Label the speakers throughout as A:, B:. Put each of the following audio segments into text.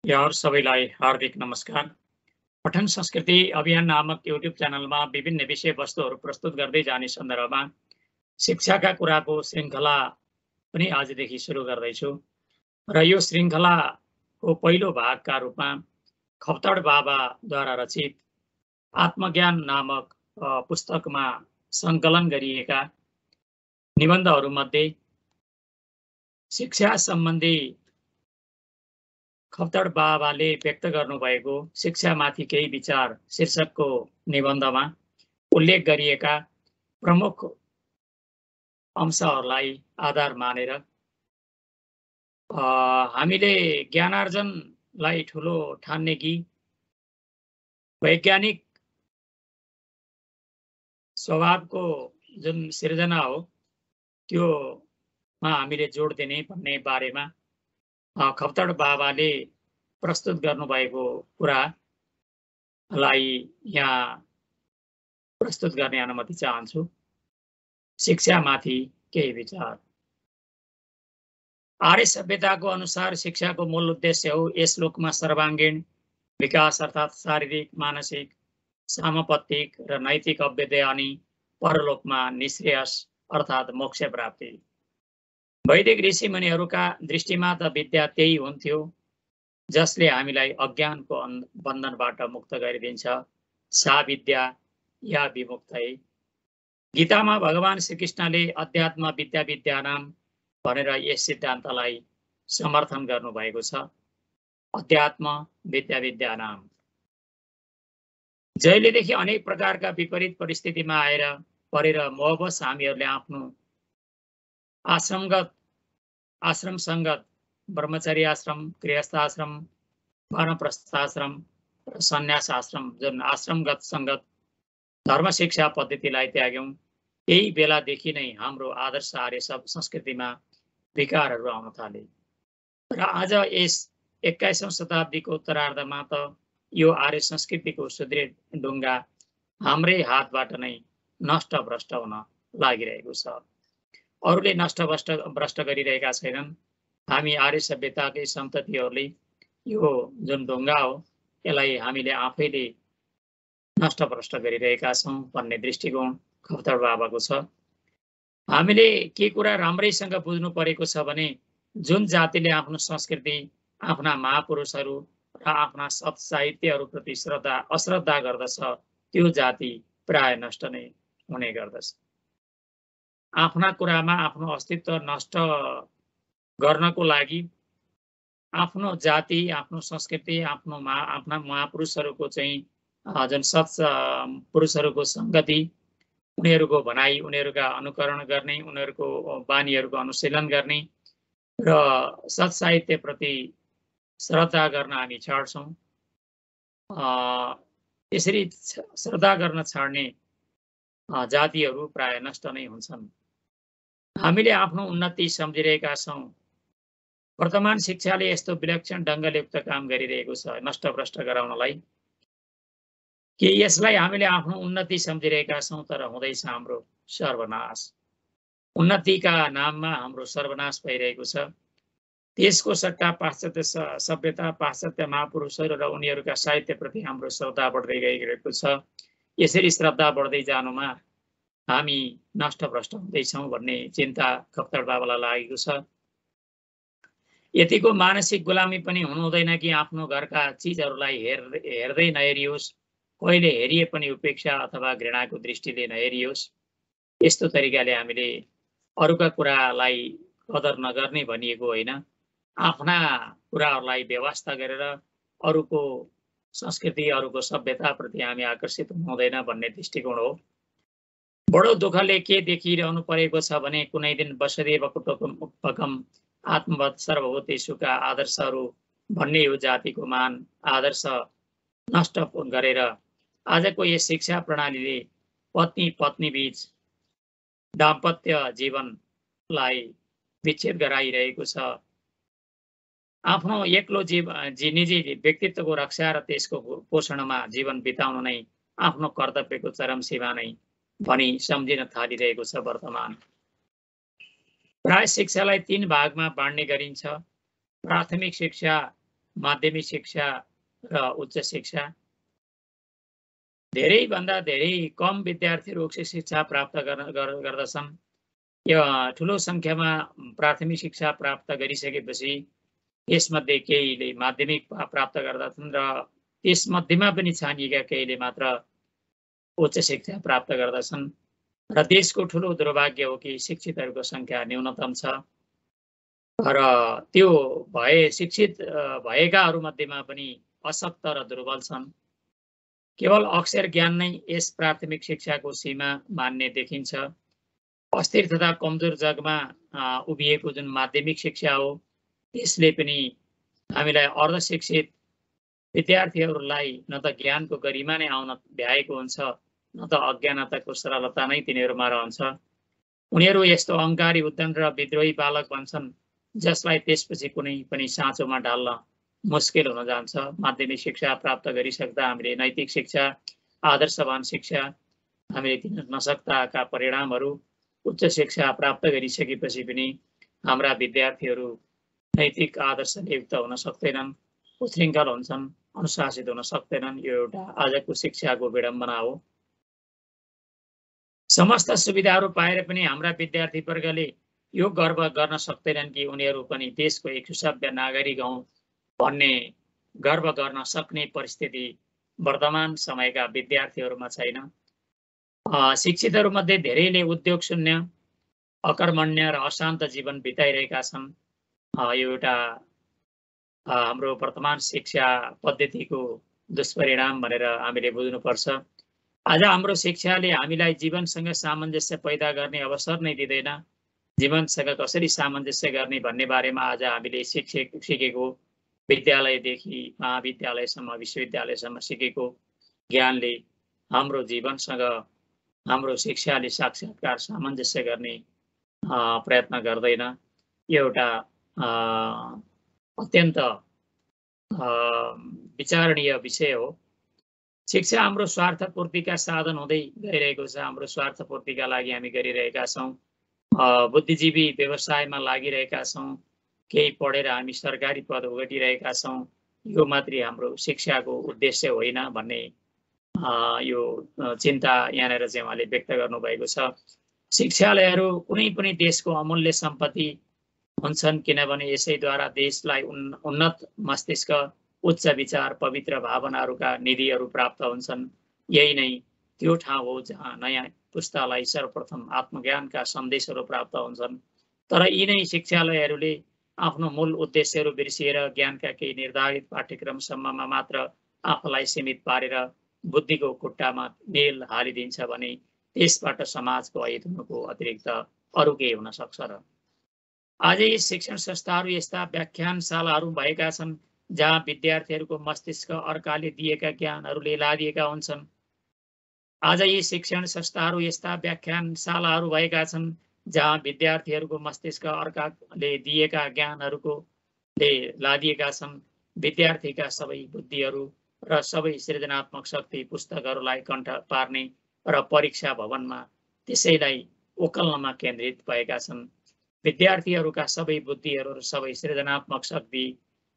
A: यहाँहरू सबैलाई हार्दिक नमस्कार। पठन संस्कृति अभियान नामक युट्युब च्यानलमा विभिन्न विषयवस्तुहरू प्रस्तुत गर्दै जाने सन्दर्भमा शिक्षाका कुराको श्रृङ्खला पनि आजदेखि सुरु गर्दैछु र यो श्रृङ्खलाको पहिलो भागका रूपमा खप्तड बाबाद्वारा रचित आत्मज्ञान नामक पुस्तकमा सङ्कलन गरिएका निबन्धहरूमध्ये शिक्षा सम्बन्धी खप्तड बाबाले व्यक्त गर्नुभएको शिक्षामाथि केही विचार शीर्षकको निबन्धमा उल्लेख गरिएका प्रमुख अंशहरूलाई आधार मानेर हामीले ज्ञानार्जनलाई ठुलो ठान्ने कि वैज्ञानिक स्वभावको जुन सिर्जना हो त्योमा हामीले जोड दिने भन्ने बारेमा खप्तड बाबाले प्रस्तुत गर्नुभएको कुरालाई यहाँ प्रस्तुत गर्ने अनुमति चाहन्छु। शिक्षामाथि केही विचार। आर्य सभ्यताको अनुसार शिक्षाको मूल उद्देश्य हो यस लोकमा सर्वाङ्गीण विकास अर्थात् शारीरिक, मानसिक, सामपत्तिक र नैतिक अभ्युदय अनि परलोकमा निश्रेयस अर्थात् मोक्ष प्राप्ति। वैदिक ऋषिमुनिहरूका दृष्टिमा त विद्या त्यही हुन्थ्यो जसले हामीलाई अज्ञानको बन्धनबाट मुक्त गरिदिन्छ। सा विद्या या विमुक्तै। गीतामा भगवान श्रीकृष्णले अध्यात्म विद्या विद्यानाम भनेर यस सिद्धान्तलाई समर्थन गर्नुभएको छ। अध्यात्म विद्या विद्यानाम। जहिलेदेखि अनेक प्रकारका विपरीत परिस्थितिमा परेर मोहवश हामीहरूले आफ्नो आश्रम सङ्गत, ब्रह्मचर्य आश्रम, गृहस्थ आश्रम, वानप्रस्थ आश्रम र सन्यास आश्रम जुन आश्रमगत सङ्गत धर्म शिक्षा पद्धतिलाई त्याग्यौं, त्यही बेलादेखि नै हाम्रो आदर्श आर्य संस्कृतिमा विकारहरू आउन थाले र आज यस 21औं शताब्दीको उत्तरार्धमा त यो आर्य संस्कृतिको सुदृढ ढुङ्गा हाम्रै हातबाट नै नष्ट भ्रष्ट हुन लागिरहेको छ। अरूले नष्ट भ्रष्ट गरिरहेका छैनन्। हामी आर्य सभ्यताकै सन्ततिहरूले यो जुन ढुङ्गा हो यसलाई हामीले आफैले नष्ट भ्रष्ट गरिरहेका छौँ भन्ने दृष्टिकोण खप्तड बाबाको छ। हामीले के कुरा राम्रैसँग बुझ्नु परेको छ भने जुन जातिले आफ्नो संस्कृति, आफ्ना महापुरुषहरू र आफ्ना सत् साहित्यहरूप्रति अश्रद्धा गर्दछ त्यो जाति प्राय नष्ट नै हुने गर्दछ। आफ्ना कुरामा आफ्नो अस्तित्व नष्ट गर्नको लागि आफ्नो जाति, आफ्नो संस्कृति, आफ्ना महापुरुषहरूको चाहिँ जुन सत् पुरुषहरूको सङ्गति, उनीहरूको भनाइ, उनीहरूका अनुकरण गर्ने, उनीहरूको बानीहरूको अनुशीलन गर्ने र सत् साहित्यप्रति श्रद्धा गर्न हामी छाड्छौँ। यसरी श्रद्धा गर्न छाड्ने जातिहरू प्राय नष्ट नै हुन्छन्। हामीले आफ्नो उन्नति सम्झिरहेका छौँ। वर्तमान शिक्षाले यस्तो विलक्षण ढङ्गले युक्त काम गरिरहेको छ नष्ट भ्रष्ट गराउनलाई कि यसलाई हामीले आफ्नो उन्नति सम्झिरहेका छौँ तर हुँदैछ हाम्रो सर्वनाश। उन्नतिका नाममा हाम्रो सर्वनाश भइरहेको छ। त्यसको सट्टा पाश्चात्य सभ्यता, पाश्चात्य महापुरुषहरू र उनीहरूका साहित्यप्रति हाम्रो श्रद्धा बढ्दै गइरहेको छ। यसरी श्रद्धा बढ्दै जानुमा हामी नष्ट भ्रष्ट हुँदैछौँ भन्ने चिन्ता खप्तड बाबालाई लागेको छ। यतिको मानसिक गुलामी पनि हुनु हुँदैन कि आफ्नो घरका चिजहरूलाई हेर्दै नहेरियोस्, कहिले हेरिए पनि उपेक्षा अथवा घृणाको दृष्टिले नहेरियोस्। यस्तो तरिकाले हामीले अरूका कुरालाई कदर नगर्ने भनिएको होइन, आफ्ना कुराहरूलाई व्यवस्था गरेर अरूको संस्कृति, अरूको सभ्यताप्रति हामी आकर्षित हुनु हुँदैन भन्ने दृष्टिकोण हो। बडो दुःखले के देखिरहनु परेको छ भने कुनै दिन वसुदेव कुटुम्बकम आत्मवत् सर्वभूतेषुका आदर्शहरू भन्ने यो जातिको मान आदर्श नष्ट गरेर आजको यस शिक्षा प्रणालीले पत्नी बीच दाम्पत्य जीवनलाई विच्छेद गराइरहेको छ। आफ्नो एक्लो निजी व्यक्तित्वको रक्षा र त्यसको पोषणमा जीवन बिताउनु नै आफ्नो कर्तव्यको चरम सीमा नै भनी सम्झिन थालिरहेको छ वर्तमान। प्राय शिक्षालाई 3 भागमा बाँड्ने गरिन्छ। प्राथमिक शिक्षा माध्यमिक शिक्षा र उच्च शिक्षा। धेरैभन्दा धेरै कम विद्यार्थीहरू उच्च शिक्षा प्राप्त गर्दछन्। यो ठुलो सङ्ख्यामा प्राथमिक शिक्षा प्राप्त गरिसकेपछि यसमध्ये केहीले माध्यमिक प्राप्त गर्दछन् र त्यसमध्येमा पनि छानिएका केहीले मात्र उच्च शिक्षा प्राप्त गर्दछन् र देशको ठुलो दुर्भाग्य हो कि शिक्षितहरूको सङ्ख्या न्यूनतम छ र त्यो शिक्षित भएकाहरू मध्येमा पनि अशक्त र दुर्बल छन्। केवल अक्षर ज्ञान नै यस प्राथमिक शिक्षाको सीमा मान्ने देखिन्छ। अस्थिर तथा कमजोर जगमा उभिएको जुन माध्यमिक शिक्षा हो त्यसले पनि हामीलाई अर्धशिक्षित विद्यार्थीहरूलाई न त ज्ञानको गरिमा नै आउन भ्याएको हुन्छ, न त अज्ञानताको सरलता नै तिनीहरूमा रहन्छ। उनीहरू यस्तो अहङ्कारी उद्दण्ड र विद्रोही बालक बन्छन् जसलाई त्यसपछि कुनै पनि साँचोमा ढाल्न मुस्किल हुन जान्छ। माध्यमिक शिक्षा प्राप्त गरिसक्दा हामीले नैतिक शिक्षा, आदर्शवान शिक्षा हामीले दिन नसक्दाका परिणामहरू उच्च शिक्षा प्राप्त गरिसकेपछि पनि हाम्रा विद्यार्थीहरू नैतिक आदर्शले युक्त हुन सक्दैनन्, उच्छृङ्खल हुन्छन्, अनुशासित हुन सक्दैनन्। यो एउटा आजको शिक्षाको विडम्बना हो। समस्त सुविधाहरू पाएर पनि हाम्रा विद्यार्थीवर्गले यो गर्व गर्न सक्दैनन् कि उनीहरू पनि देशको एक सुसभ्य नागरिक हौं भन्ने गर्व गर्न सक्ने परिस्थिति वर्तमान समयका विद्यार्थीहरूमा छैन। शिक्षितहरूमध्ये धेरैले उद्योग शून्य, अकर्मण्य र अशान्त जीवन बिताइरहेका छन्। यो एउटा हाम्रो वर्तमान शिक्षा पद्धतिको दुष्परिणाम भनेर हामीले बुझ्नुपर्छ। आज हाम्रो शिक्षाले हामीलाई जीवनसँग सामञ्जस्य पैदा गर्ने अवसर नै दिँदैन। जीवनसँग कसरी सामञ्जस्य गर्ने भन्ने बारेमा आज हामीले सिकेको विद्यालयदेखि महाविद्यालयसम्म, विश्वविद्यालयसम्म सिकेको ज्ञानले हाम्रो जीवनसँग हाम्रो शिक्षाले साक्षात्कार सामञ्जस्य गर्ने प्रयत्न गर्दैन। यो एउटा अत्यन्त विचारणीय विषय हो। शिक्षा हाम्रो स्वार्थपूर्तिका साधन हुँदै गइरहेको छ। हाम्रो स्वार्थपूर्तिका लागि हामी गरिरहेका छौँ। बुद्धिजीवी व्यवसायमा लागिरहेका छौँ। केही पढेर हामी सरकारी पद ओगटिरहेका छौँ। यो मात्रै हाम्रो शिक्षाको उद्देश्य होइन भन्ने यो चिन्ता यहाँनिर चाहिँ उहाँले व्यक्त गर्नुभएको छ। शिक्षालयहरू कुनै पनि देशको अमूल्य सम्पत्ति हुन्छन्, किनभने यसैद्वारा देशलाई उन्नत मस्तिष्क, उच्च विचार, पवित्र भावनाहरूका निधिहरू प्राप्त हुन्छन्। यही नै त्यो ठाउँ हो जहाँ नयाँ पुस्तालाई सर्वप्रथम आत्मज्ञानका सन्देशहरू प्राप्त हुन्छन्। तर यी नै शिक्षालयहरूले आफ्नो मूल उद्देश्यहरू बिर्सिएर ज्ञानका केही निर्धारित पाठ्यक्रमसम्ममा मात्र आफूलाई सीमित पारेर बुद्धिको खुट्टामा नेल हालिदिन्छ भने त्यसबाट समाजको अहित हुनुको अतिरिक्त अरू केही हुन सक्छ र आज यी शिक्षण संस्थाहरू यस्ता व्याख्यानशालाहरू भएका छन् जहाँ विद्यार्थीहरूको मस्तिष्क अर्काले दिएका ज्ञानहरूले लादिएका हुन्छन्। आज यी शिक्षण संस्थाहरू यस्ता व्याख्यानशालाहरू भएका छन् जहाँ विद्यार्थीहरूको मस्तिष्क अर्काले दिएका ज्ञानहरूले लादिएका छन्। विद्यार्थीका सबै बुद्धिहरू र सबै सृजनात्मक शक्ति पुस्तकहरूलाई कण्ठ पार्ने र परीक्षा भवनमा त्यसैलाई ओकल्नमा केन्द्रित भएका छन्। विद्यार्थीहरूका सबै बुद्धिहरू र सबै सृजनात्मक शक्ति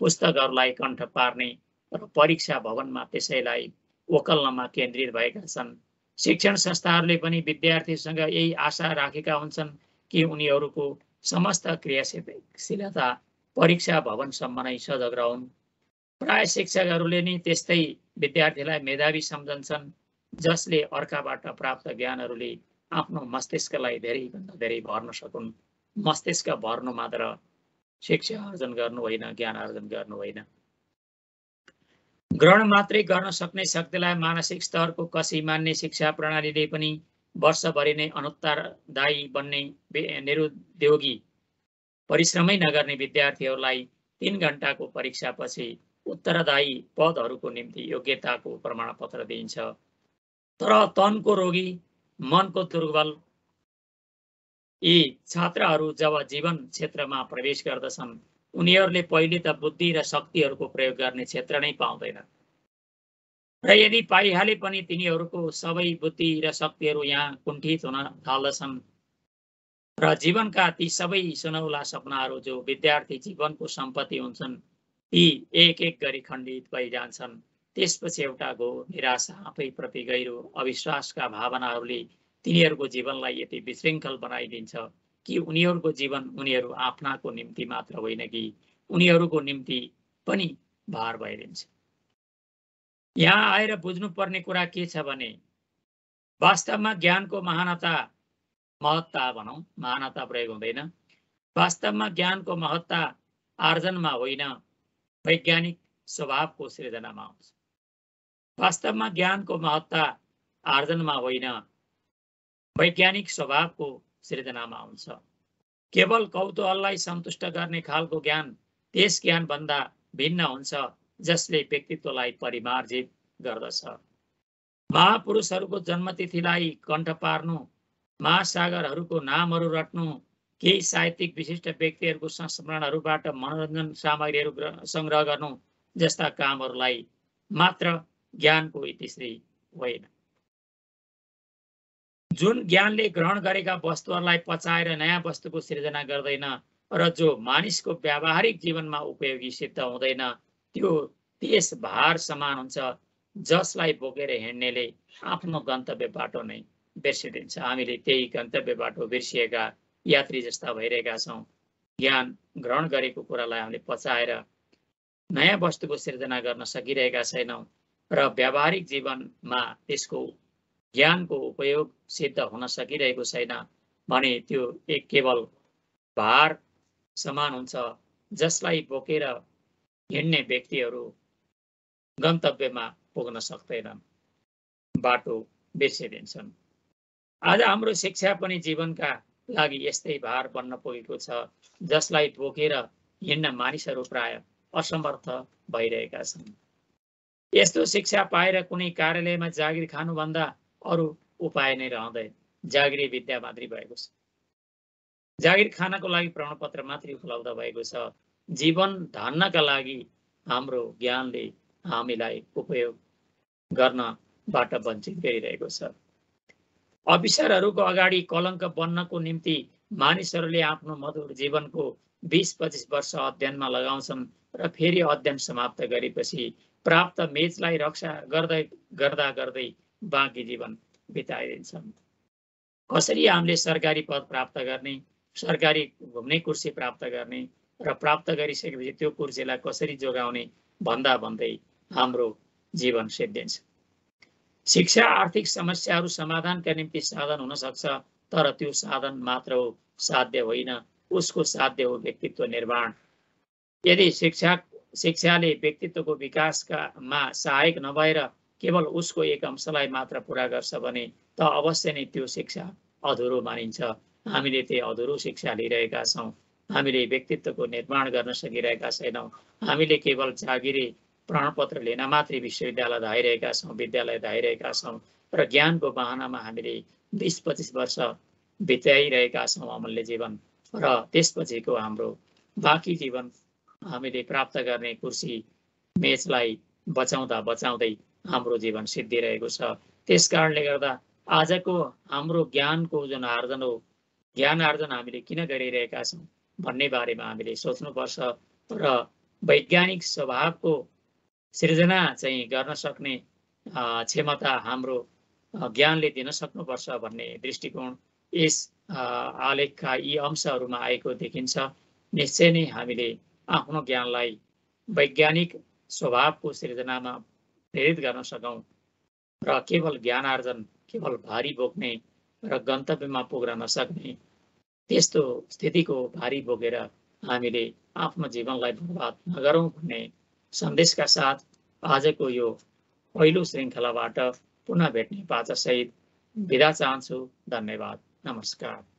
A: पुस्तकहरूलाई कण्ठ पार्ने र परीक्षा भवनमा त्यसैलाई ओकल्नमा केन्द्रित भएका छन्। शिक्षण संस्थाहरूले पनि विद्यार्थीसँग यही आशा राखेका हुन्छन् कि उनीहरूको समस्त क्रियाशीलता परीक्षा भवनसम्म नै सजग रहन्। प्राय शिक्षकहरूले नै त्यस्तै विद्यार्थीलाई मेधावी सम्झन्छन् जसले अर्काबाट प्राप्त ज्ञानहरूले आफ्नो मस्तिष्कलाई धेरैभन्दा धेरै भर्न सकुन्। मस्तिष्क भर्नु मात्र शिक्षा आर्जन गर्नु होइन, ज्ञान आर्जन गर्नु होइन। ग्रहण मात्रै गर्न सक्ने शक्तिलाई मानसिक स्तरको कसी मान्ने शिक्षा प्रणालीले पनि वर्षभरि नै अनुत्तरदायी बन्ने निरुद्योगी परिश्रमै नगर्ने विद्यार्थीहरूलाई 3 घण्टाको परीक्षापछि उत्तरदायी पदहरूको निम्ति योग्यताको प्रमाणपत्र दिइन्छ। तर तनको रोगी, मनको दुर्बल यी छात्रहरू जब जीवन क्षेत्रमा प्रवेश गर्दछन् उनीहरूले पहिले त बुद्धि र शक्तिहरूको प्रयोग गर्ने क्षेत्र नै पाउँदैनन् र यदि पाइहाले पनि तिनीहरूको सबै बुद्धि र शक्तिहरू यहाँ कुण्ठित हुन थाल्दछन् र जीवनका ती सबै सुनौला सपनाहरू जो विद्यार्थी जीवनको सम्पत्ति हुन्छन् यी एक एक गरी खण्डित भइजान्छन्। त्यसपछि एउटा घोर निराशा, आफैप्रति गहिरो अविश्वासका भावनाहरूले तिनीहरूको जीवनलाई यति विशृङ्खल बनाइदिन्छ कि उनीहरूको जीवन उनीहरू आफ्नाको निम्ति मात्र होइन कि उनीहरूको निम्ति पनि भार भइदिन्छ। यहाँ आएर बुझ्नुपर्ने कुरा के छ भने वास्तवमा ज्ञानको महत्ता भनौँ, महानता प्रयोग हुँदैन। वास्तवमा ज्ञानको महत्ता आर्जनमा होइन, वैज्ञानिक स्वभावको सृजनामा हुन्छ। वास्तवमा ज्ञानको महत्ता आर्जनमा होइन, वैज्ञानिक स्वभावको सृजनामा हुन्छ। केवल कौतूहललाई सन्तुष्ट गर्ने खालको ज्ञान त्यस ज्ञानभन्दा भिन्न हुन्छ जसले व्यक्तित्वलाई परिमार्जित गर्दछ। महापुरुषहरूको जन्मतिथिलाई कण्ठ पार्नु, महासागरहरूको नामहरू रट्नु, केही साहित्यिक विशिष्ट व्यक्तिहरूको संस्मरणहरूबाट मनोरञ्जन सामग्रीहरू सङ्ग्रह गर्नु जस्ता कामहरूलाई मात्र ज्ञानको इतिश्री होइन। जुन ज्ञानले ग्रहण गरेका वस्तुहरूलाई पचाएर नयाँ वस्तुको सृजना गर्दैन र जो मानिसको व्यावहारिक जीवनमा उपयोगी सिद्ध हुँदैन, त्यो त्यस भार समान हुन्छ जसलाई बोकेर हिँड्नेले आफ्नो गन्तव्य बाटो नै बिर्सिदिन्छ। हामीले त्यही गन्तव्य बाटो बिर्सिएका यात्री जस्ता भइरहेका छौँ। ज्ञान ग्रहण गरेको कुरालाई हामीले पचाएर नयाँ वस्तुको सृजना गर्न सकिरहेका छैनौँ र व्यावहारिक जीवनमा त्यसको ज्ञानको उपयोग सिद्ध हुन सकिरहेको छैन भने त्यो एक केवल भार समान हुन्छ जसलाई बोकेर हिँड्ने व्यक्तिहरू गन्तव्यमा पुग्न सक्दैनन्, बाटो बिर्सिदिन्छन्। आज हाम्रो शिक्षा पनि जीवनका लागि यस्तै भार बन्न पुगेको छ जसलाई बोकेर हिँड्न मानिसहरू प्राय असमर्थ भइरहेका छन्। यस्तो शिक्षा पाएर कुनै कार्यालयमा जागिर खानुभन्दा अरू उपाय नै रहँदैन। जागिरी विद्या मात्रै भएको छ। जागिर खानको लागि प्रमाणपत्र मात्रै उपलब्ध भएको छ। जीवन धान्नका लागि हाम्रो ज्ञानले हामीलाई उपयोग गर्नबाट वञ्चित गरिरहेको छ। अफिसरहरूको अगाडि कलङ्क बन्नको निम्ति मानिसहरूले आफ्नो मधुर जीवनको 20-25 वर्ष अध्ययनमा लगाउँछन् र फेरि अध्ययन समाप्त गरेपछि प्राप्त मेचलाई रक्षा गर्दै बाँकी जीवन बिताइदिन्छन्। कसरी हामीले सरकारी पद प्राप्त गर्ने, सरकारी घुम्ने कुर्सी प्राप्त गर्ने र प्राप्त गरिसकेपछि त्यो कुर्सीलाई कसरी जोगाउने भन्दै हाम्रो जीवन सिद्धिन्छ। शिक्षा आर्थिक समस्याहरू समाधानका निम्ति साधन हुन सक्छ, तर त्यो साधन मात्र हो, साध्य होइन। उसको साध्य हो व्यक्तित्व निर्माण। यदि शिक्षाले व्यक्तित्वको विकासमा सहायक नभएर केवल उसको एक अंशलाई मात्र पूरा गर्छ भने त अवश्य नै त्यो शिक्षा अधुरो मानिन्छ। हामीले त्यही अधुरो शिक्षा लिइरहेका छौँ। हामीले व्यक्तित्वको निर्माण गर्न सकिरहेका छैनौँ। हामीले केवल जागिरी प्रमाणपत्र लिन मात्रै विश्वविद्यालय धाइरहेका छौँ, विद्यालय धाइरहेका छौँ र ज्ञानको बहानामा हामीले 20-25 वर्ष बिताइरहेका छौँ अमूल्य जीवन, र त्यसपछिको हाम्रो बाँकी जीवन हामीले प्राप्त गर्ने कुर्सी मेचलाई बचाउँदै हाम्रो जीवन सिद्धिरहेको छ। त्यस कारणले गर्दा आजको हाम्रो ज्ञानको जुन आर्जन हो, ज्ञान आर्जन हामीले किन गरिरहेका छौँ भन्ने बारेमा हामीले सोच्नुपर्छ र वैज्ञानिक स्वभावको सृजना चाहिँ गर्न सक्ने क्षमता हाम्रो ज्ञानले दिन सक्नुपर्छ भन्ने दृष्टिकोण यस आलेखका यी अंशहरूमा आएको देखिन्छ। निश्चय नै हामीले आफ्नो ज्ञानलाई वैज्ञानिक स्वभावको सृजनामा प्रेरित गर्न सकौँ र केवल ज्ञान आर्जन, केवल भारी बोक्ने र गन्तव्यमा पुग्न नसक्ने त्यस्तो स्थितिको भारी बोकेर हामीले आफ्नो जीवनलाई बर्बाद नगरौँ भन्ने सन्देशका साथ आजको यो पहिलो श्रृङ्खलाबाट पुनः भेट्ने बाचासहित बिदा चाहन्छु। धन्यवाद। नमस्कार।